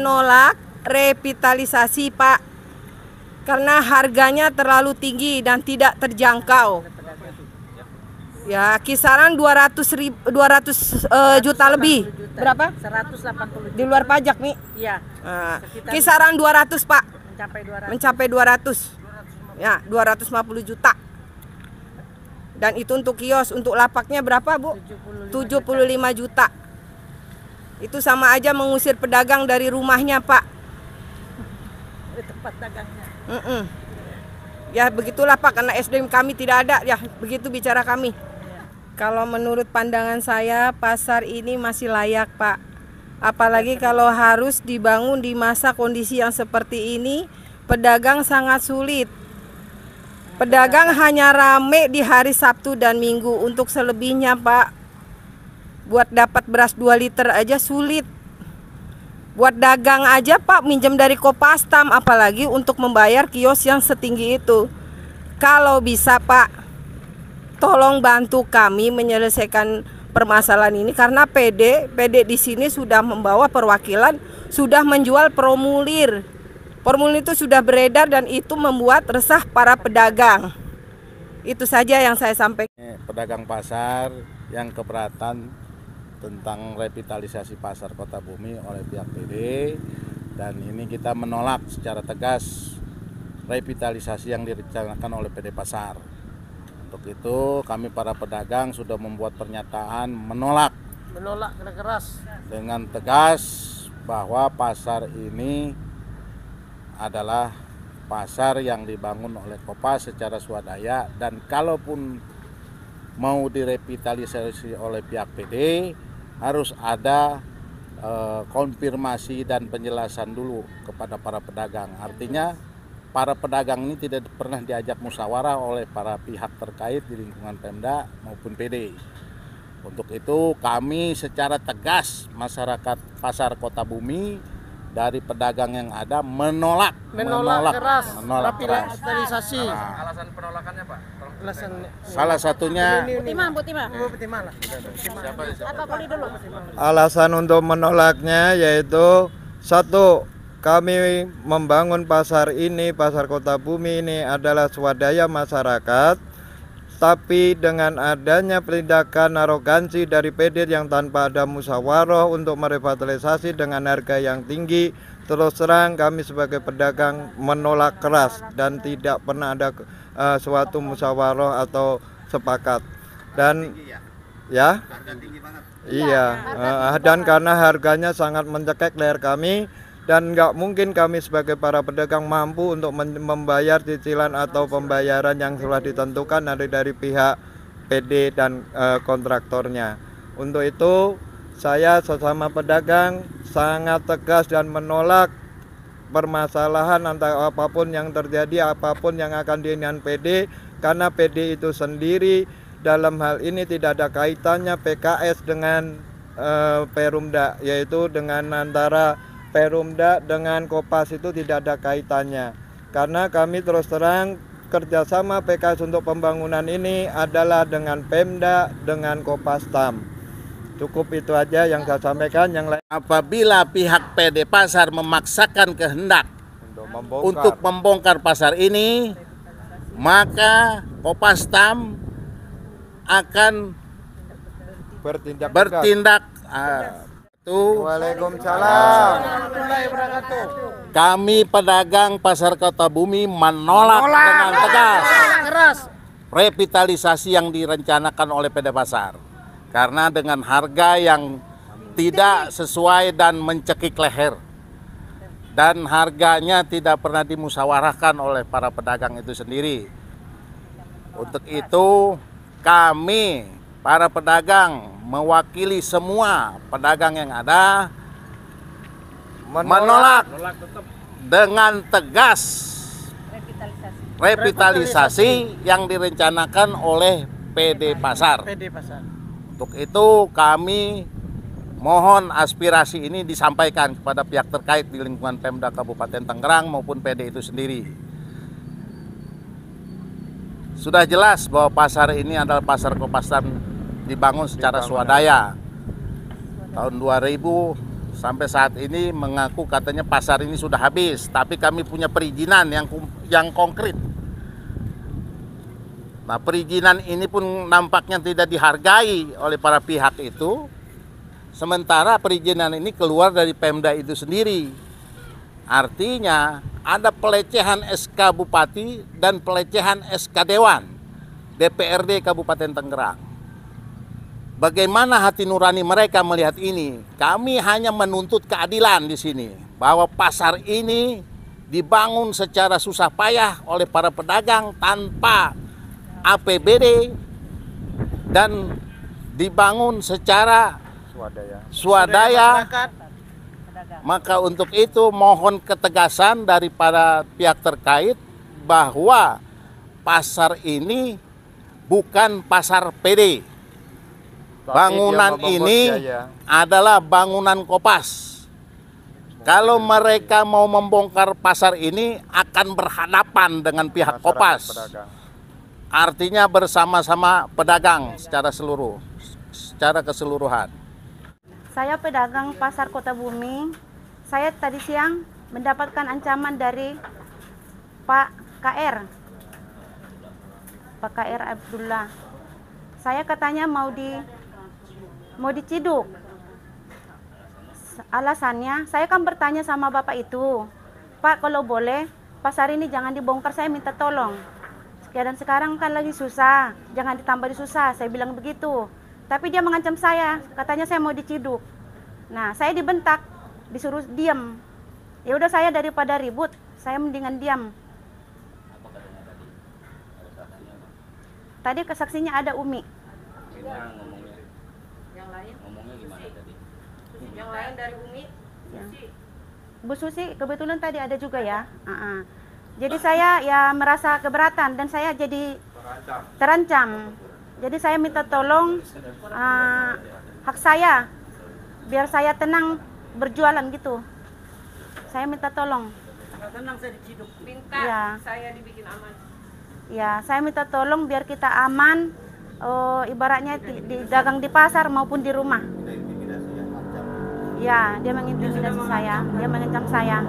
menolak revitalisasi, Pak, karena harganya terlalu tinggi dan tidak terjangkau. Ya, kisaran 200 juta lebih. Berapa? 180 Di luar pajak nih. Iya. Kisaran 200, Pak. Mencapai 200. Mencapai 200. Ya, 250 juta. Dan itu untuk kios, untuk lapaknya berapa, Bu? 75 juta. Itu sama aja mengusir pedagang dari rumahnya, Pak. Di tempat dagangnya. Ya begitulah, Pak, karena SDM kami tidak ada, ya begitu bicara kami. Kalau menurut pandangan saya, pasar ini masih layak, Pak. Apalagi kalau harus dibangun di masa kondisi yang seperti ini, pedagang sangat sulit. Pedagang hanya rame di hari Sabtu dan Minggu. Untuk selebihnya, Pak, buat dapat beras 2 liter aja sulit. Buat dagang aja, Pak, minjem dari Kopastam, apalagi untuk membayar kios yang setinggi itu. Kalau bisa, Pak, tolong bantu kami menyelesaikan permasalahan ini, karena PD di sini sudah membawa perwakilan, sudah menjual formulir. Formulir itu sudah beredar dan itu membuat resah para pedagang. Itu saja yang saya sampaikan. Pedagang pasar yang keberatan tentang revitalisasi pasar Kota Bumi oleh pihak PD, dan ini kita menolak secara tegas revitalisasi yang direncanakan oleh PD Pasar. Untuk itu kami para pedagang sudah membuat pernyataan menolak keras dengan tegas bahwa pasar ini adalah pasar yang dibangun oleh Kopas secara swadaya, dan kalaupun mau direvitalisasi oleh pihak PD harus ada konfirmasi dan penjelasan dulu kepada para pedagang. Artinya para pedagang ini tidak pernah diajak musyawarah oleh para pihak terkait di lingkungan Pemda maupun PD. Untuk itu kami secara tegas masyarakat pasar Kota Bumi dari pedagang yang ada menolak keras revitalisasi. Alasan penolakannya, Pak? Salah satunya alasan untuk menolaknya yaitu satu, kami membangun pasar ini, pasar Kota Bumi ini adalah swadaya masyarakat, tapi dengan adanya tindakan arogansi dari PD yang tanpa ada musyawarah untuk merevitalisasi dengan harga yang tinggi, terus terang kami sebagai pedagang menolak keras dan tidak pernah ada suatu musyawarah atau sepakat. Dan ya, iya, dan karena harganya sangat mencekik leher kami, dan nggak mungkin kami sebagai para pedagang mampu untuk membayar cicilan atau pembayaran yang telah ditentukan dari pihak PD dan kontraktornya. Untuk itu saya sesama pedagang sangat tegas dan menolak permasalahan antara apapun yang terjadi, apapun yang akan diinginkan PD, karena PD itu sendiri dalam hal ini tidak ada kaitannya PKS dengan Perumda, yaitu dengan antara Perumda dengan Kopas itu tidak ada kaitannya, karena kami terus terang kerjasama PKS untuk pembangunan ini adalah dengan Pemda, dengan Kopastam. Cukup itu aja yang saya sampaikan. Yang lain, apabila pihak PD Pasar memaksakan kehendak untuk membongkar pasar ini, maka Kopastam akan bertindak. Waalaikumsalam. Kami pedagang pasar Kota Bumi menolak dengan tegas revitalisasi yang direncanakan oleh PD Pasar, karena dengan harga yang tidak sesuai dan mencekik leher, dan harganya tidak pernah dimusyawarahkan oleh para pedagang itu sendiri. Untuk itu kami para pedagang mewakili semua pedagang yang ada menolak dengan tegas revitalisasi yang direncanakan oleh PD Pasar. Untuk itu kami mohon aspirasi ini disampaikan kepada pihak terkait di lingkungan Pemda Kabupaten Tangerang maupun PD itu sendiri. Sudah jelas bahwa pasar ini adalah pasar Kopastam dibangun secara swadaya. Tahun 2000 sampai saat ini mengaku katanya pasar ini sudah habis, tapi kami punya perizinan yang konkret. Nah, perizinan ini pun nampaknya tidak dihargai oleh para pihak itu. Sementara perizinan ini keluar dari Pemda itu sendiri. Artinya ada pelecehan SK Bupati dan pelecehan SK Dewan DPRD Kabupaten Tangerang. Bagaimana hati nurani mereka melihat ini? Kami hanya menuntut keadilan di sini, bahwa pasar ini dibangun secara susah payah oleh para pedagang tanpa APBD dan dibangun secara swadaya. Maka untuk itu mohon ketegasan daripada pihak terkait bahwa pasar ini bukan pasar PD. Bangunan ini adalah bangunan Kopas. Kalau mereka mau membongkar pasar ini akan berhadapan dengan pihak Kopas. Artinya bersama-sama pedagang secara keseluruhan. Saya pedagang pasar Kota Bumi. Saya tadi siang mendapatkan ancaman dari Pak KR Abdullah. Saya katanya mau diciduk. Alasannya, saya kan bertanya sama bapak itu, Pak, kalau boleh pasar ini jangan dibongkar, saya minta tolong. Dan sekarang kan lagi susah, jangan ditambah susah, saya bilang begitu. Tapi dia mengancam saya, katanya saya mau diciduk. Nah, saya dibentak, disuruh diam. Ya udah, saya daripada ribut, saya mendingan diam. Tadi kesaksinya ada Umi. Yang lain? Ngomongnya gimana tadi? Yang lain dari Umi? Ya. Bu Susi kebetulan tadi ada juga ya. Jadi saya ya merasa keberatan dan saya jadi terancam. Jadi saya minta tolong hak saya biar saya tenang berjualan gitu. Saya minta tolong. Tenang, saya diciduk. Minta Ya. saya dibikin aman. Ya, saya minta tolong biar kita aman. Ibaratnya di dagang di pasar maupun di rumah. Ya, dia mengintimidasi saya, dia mengancam saya.